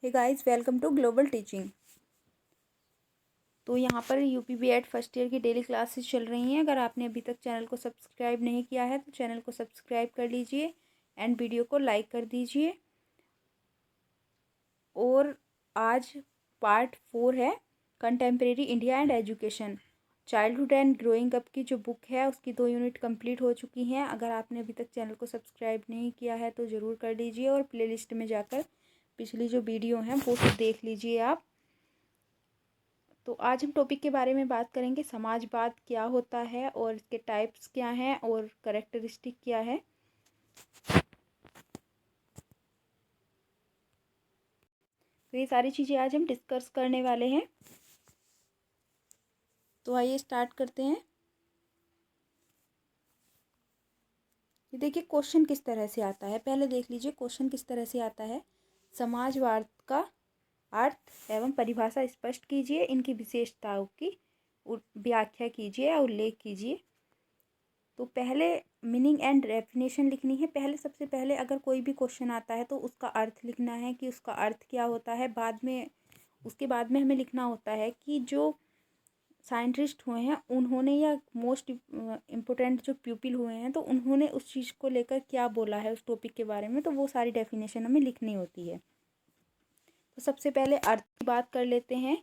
Hey guys, welcome to global teaching. तो यहाँ पर यूपी बीएड फर्स्ट ईयर की डेली क्लासेस चल रही हैं। अगर आपने अभी तक चैनल को सब्सक्राइब नहीं किया है तो चैनल को सब्सक्राइब कर लीजिए एंड वीडियो को लाइक कर दीजिए। और आज पार्ट 4 है contemporary India and education. Childhood and growing up की जो बुक है उसकी 2 यूनिट कंप्लीट हो चुकी हैं। अगर आपने अभी तक चैनल को सब्सक्राइब नहीं किया है तो ज़रूर कर लीजिए और प्लेलिस्ट में जाकर पिछली जो वीडियो हैं वो सब देख लीजिए आप। तो आज हम टॉपिक के बारे में बात करेंगे, समाजवाद क्या होता है और इसके टाइप्स क्या हैं और कैरेक्टरिस्टिक क्या है। तो ये सारी चीज़ें आज हम डिस्कस करने वाले हैं। तो आइए स्टार्ट करते हैं। ये देखिए क्वेश्चन किस तरह से आता है, पहले देख लीजिए क्वेश्चन किस तरह से आता है। समाजवाद का अर्थ एवं परिभाषा स्पष्ट कीजिए, इनकी विशेषताओं की व्याख्या कीजिए या उल्लेख कीजिए। तो पहले मीनिंग एंड डेफिनेशन लिखनी है। पहले सबसे पहले अगर कोई भी क्वेश्चन आता है तो उसका अर्थ लिखना है कि उसका अर्थ क्या होता है। उसके बाद में हमें लिखना होता है कि जो साइंटिस्ट हुए हैं उन्होंने या मोस्ट इम्पोर्टेंट जो प्यूपिल हुए हैं तो उन्होंने उस चीज़ को लेकर क्या बोला है उस टॉपिक के बारे में, तो वो सारी डेफिनेशन हमें लिखनी होती है। तो सबसे पहले अर्थ की बात कर लेते हैं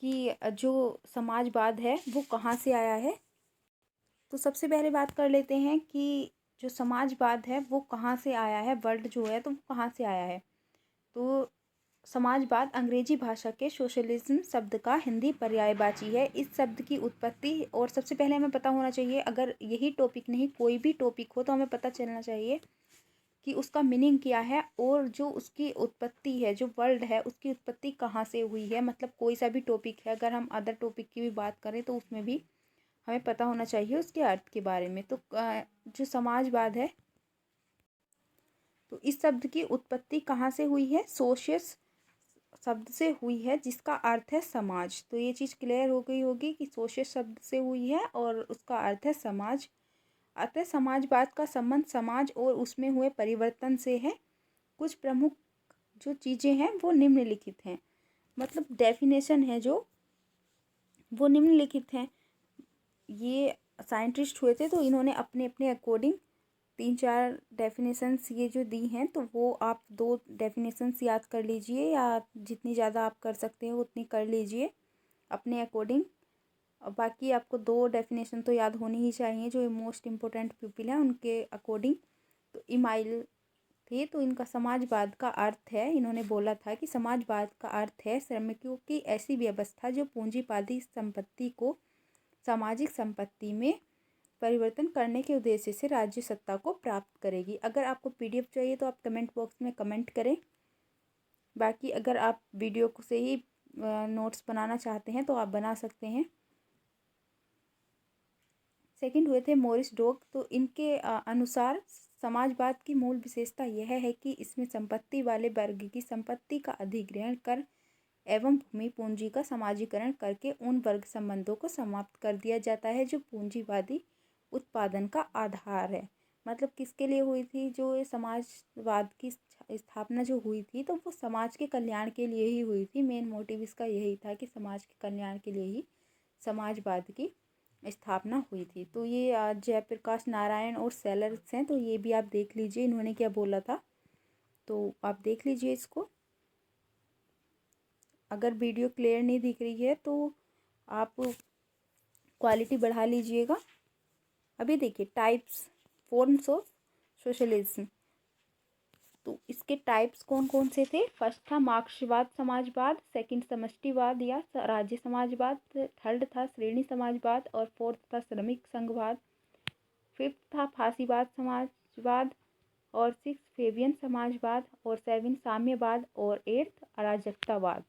कि जो समाजवाद है वो कहाँ से आया है। तो सबसे पहले बात कर लेते हैं कि जो समाजवाद है वो कहाँ से आया है, वर्ड जो है तो वो कहाँ से आया है। तो समाजवाद अंग्रेजी भाषा के सोशलिज्म शब्द का हिंदी पर्यायवाची है। इस शब्द की उत्पत्ति, और सबसे पहले हमें पता होना चाहिए, अगर यही टॉपिक नहीं कोई भी टॉपिक हो तो हमें पता चलना चाहिए कि उसका मीनिंग क्या है और जो उसकी उत्पत्ति है, जो वर्ड है उसकी उत्पत्ति कहाँ से हुई है। मतलब कोई सा भी टॉपिक है, अगर हम अदर टॉपिक की भी बात करें तो उसमें भी हमें पता होना चाहिए उसके अर्थ के बारे में। तो जो समाजवाद है तो इस शब्द की उत्पत्ति कहाँ से हुई है, सोशियस शब्द से हुई है जिसका अर्थ है समाज। तो ये चीज़ क्लियर हो गई होगी कि सोशियस शब्द से हुई है और उसका अर्थ है समाज। अतः समाजवाद का संबंध समाज और उसमें हुए परिवर्तन से है। कुछ प्रमुख जो चीज़ें हैं वो निम्नलिखित हैं, मतलब डेफिनेशन है जो वो निम्नलिखित हैं। ये साइंटिस्ट हुए थे तो इन्होंने अपने अपने अकॉर्डिंग 3-4 डेफिनेशंस ये जो दी हैं, तो वो आप 2 डेफिनेशंस याद कर लीजिए या जितनी ज़्यादा आप कर सकते हो उतनी कर लीजिए अपने अकॉर्डिंग। और बाकी आपको 2 डेफिनेशन तो याद होनी ही चाहिए जो मोस्ट इम्पोर्टेंट पीपल हैं उनके अकॉर्डिंग। तो इमाइल थे, तो इनका समाजवाद का अर्थ है, इन्होंने बोला था कि समाजवाद का अर्थ है श्रमिकों की ऐसी व्यवस्था जो पूंजीवादी संपत्ति को सामाजिक संपत्ति में परिवर्तन करने के उद्देश्य से राज्य सत्ता को प्राप्त करेगी। अगर आपको पीडीएफ चाहिए तो आप कमेंट बॉक्स में कमेंट करें। बाकी अगर आप वीडियो को से ही नोट्स बनाना चाहते हैं तो आप बना सकते हैं। सेकंड हुए थे मॉरिस डोग। तो इनके अनुसार समाजवाद की मूल विशेषता यह है कि इसमें संपत्ति वाले वर्ग की संपत्ति का अधिग्रहण कर एवं भूमि पूंजी का समाजीकरण करके उन वर्ग संबंधों को समाप्त कर दिया जाता है जो पूंजीवादी उत्पादन का आधार है। मतलब किसके लिए हुई थी, जो ये समाजवाद की स्थापना जो हुई थी तो वो समाज के कल्याण के लिए ही हुई थी। मेन मोटिव इसका यही था कि समाज के कल्याण के लिए ही समाजवाद की स्थापना हुई थी। तो ये जयप्रकाश नारायण और सेलर्स हैं, तो ये भी आप देख लीजिए इन्होंने क्या बोला था, तो आप देख लीजिए इसको। अगर वीडियो क्लियर नहीं दिख रही है तो आप क्वालिटी बढ़ा लीजिएगा। अभी देखिए टाइप्स फॉर्म्स ऑफ सोशलिज्म। तो इसके टाइप्स कौन कौन से थे। फर्स्ट था मार्क्सवाद समाजवाद, सेकंड समष्टिवाद या राज्य समाजवाद, थर्ड था श्रेणी समाजवाद और फोर्थ था श्रमिक संघवाद, फिफ्थ था फांसीवाद समाजवाद और सिक्स फेबियन समाजवाद और सेवन साम्यवाद और एट्थ अराजकतावाद।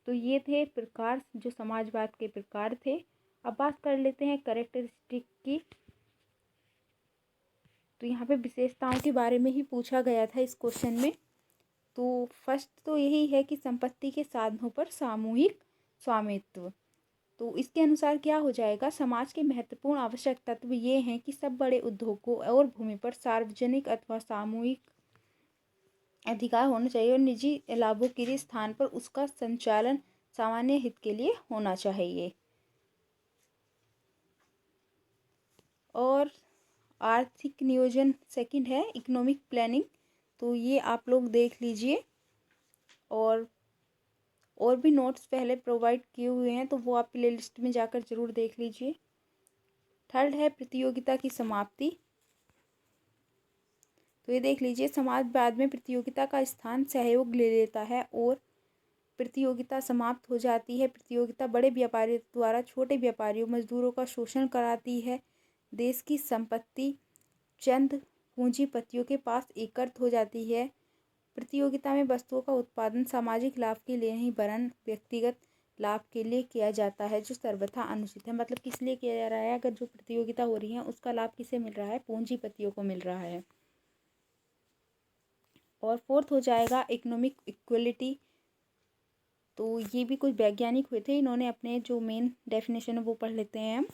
तो ये थे प्रकार जो समाजवाद के प्रकार थे। अब बात कर लेते हैं कैरेक्टरिस्टिक की। तो यहाँ पे विशेषताओं के बारे में ही पूछा गया था इस क्वेश्चन में। तो फर्स्ट तो यही है कि संपत्ति के साधनों पर सामूहिक स्वामित्व। तो इसके अनुसार क्या हो जाएगा, समाज के महत्वपूर्ण आवश्यक तत्व ये हैं कि सब बड़े उद्योगों और भूमि पर सार्वजनिक अथवा सामूहिक अधिकार होना चाहिए और निजी लाभों के लिए स्थान पर उसका संचालन सामान्य हित के लिए होना चाहिए। और आर्थिक नियोजन सेकंड है इकोनॉमिक प्लानिंग, तो ये आप लोग देख लीजिए। और भी नोट्स पहले प्रोवाइड किए हुए हैं, तो वो आप प्ले लिस्ट में जाकर ज़रूर देख लीजिए। थर्ड है प्रतियोगिता की समाप्ति, तो ये देख लीजिए समाजवाद में प्रतियोगिता का स्थान सहयोग ले लेता है और प्रतियोगिता समाप्त हो जाती है। प्रतियोगिता बड़े व्यापारियों द्वारा छोटे व्यापारियों मजदूरों का शोषण कराती है। देश की संपत्ति चंद पूंजीपतियों के पास एकत्र हो जाती है। प्रतियोगिता में वस्तुओं का उत्पादन सामाजिक लाभ के लिए नहीं वरन व्यक्तिगत लाभ के लिए किया जाता है, जो सर्वथा अनुचित है। मतलब किस लिए किया जा रहा है? अगर जो प्रतियोगिता हो रही है उसका लाभ किसे मिल रहा है? पूंजीपतियों को मिल रहा है। और फोर्थ हो जाएगा इकोनॉमिक इक्वलिटी, तो ये भी कुछ वैज्ञानिक हुए थे, इन्होंने अपने जो मेन डेफिनेशन है वो पढ़ लेते हैं हम।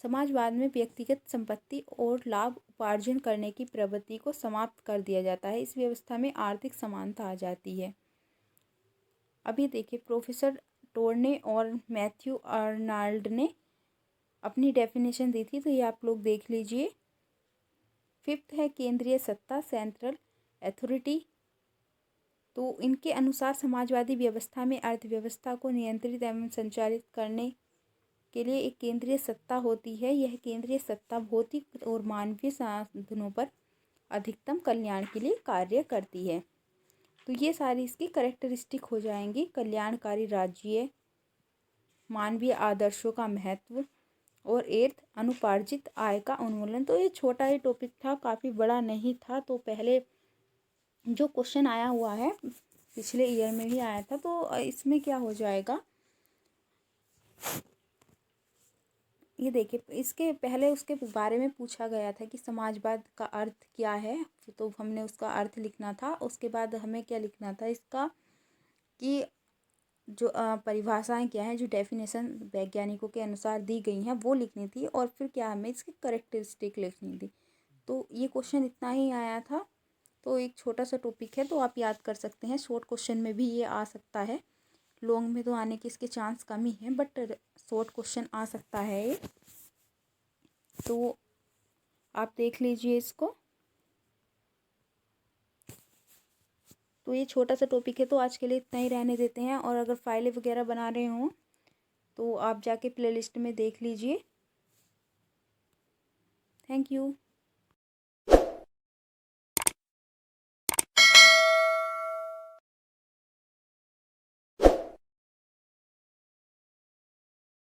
समाजवाद में व्यक्तिगत संपत्ति और लाभ उपार्जन करने की प्रवृत्ति को समाप्त कर दिया जाता है। इस व्यवस्था में आर्थिक समानता आ जाती है। अभी देखिए प्रोफेसर टोर्ने और मैथ्यू अर्नाल्ड ने अपनी डेफिनेशन दी थी, तो ये आप लोग देख लीजिए। फिफ्थ है केंद्रीय सत्ता सेंट्रल अथॉरिटी, तो इनके अनुसार समाजवादी व्यवस्था में अर्थव्यवस्था को नियंत्रित एवं संचालित करने के लिए एक केंद्रीय सत्ता होती है। यह केंद्रीय सत्ता भौतिक और मानवीय साधनों पर अधिकतम कल्याण के लिए कार्य करती है। तो ये सारी इसकी करेक्टरिस्टिक हो जाएंगी। कल्याणकारी राज्य, मानवीय आदर्शों का महत्व और एर्थ अनुपार्जित आय का उन्मूलन। तो ये छोटा ही टॉपिक था, काफ़ी बड़ा नहीं था। तो पहले जो क्वेश्चन आया हुआ है पिछले ईयर में ही आया था, तो इसमें क्या हो जाएगा ये देखिए, इसके पहले उसके बारे में पूछा गया था कि समाजवाद का अर्थ क्या है, तो हमने उसका अर्थ लिखना था। उसके बाद हमें क्या लिखना था इसका कि जो परिभाषाएं क्या हैं, जो डेफिनेशन वैज्ञानिकों के अनुसार दी गई हैं वो लिखनी थी, और फिर क्या हमें इसकी करेक्टरिस्टिक लिखनी थी। तो ये क्वेश्चन इतना ही आया था। तो एक छोटा सा टॉपिक है, तो आप याद कर सकते हैं। शॉर्ट क्वेश्चन में भी ये आ सकता है, लॉन्ग में तो आने के इसके चांस कम ही हैं, बट शॉर्ट क्वेश्चन आ सकता है ये। तो आप देख लीजिए इसको। तो ये छोटा सा टॉपिक है, तो आज के लिए इतना ही रहने देते हैं। और अगर फाइलें वगैरह बना रहे हों तो आप जाके प्लेलिस्ट में देख लीजिए। Thank you.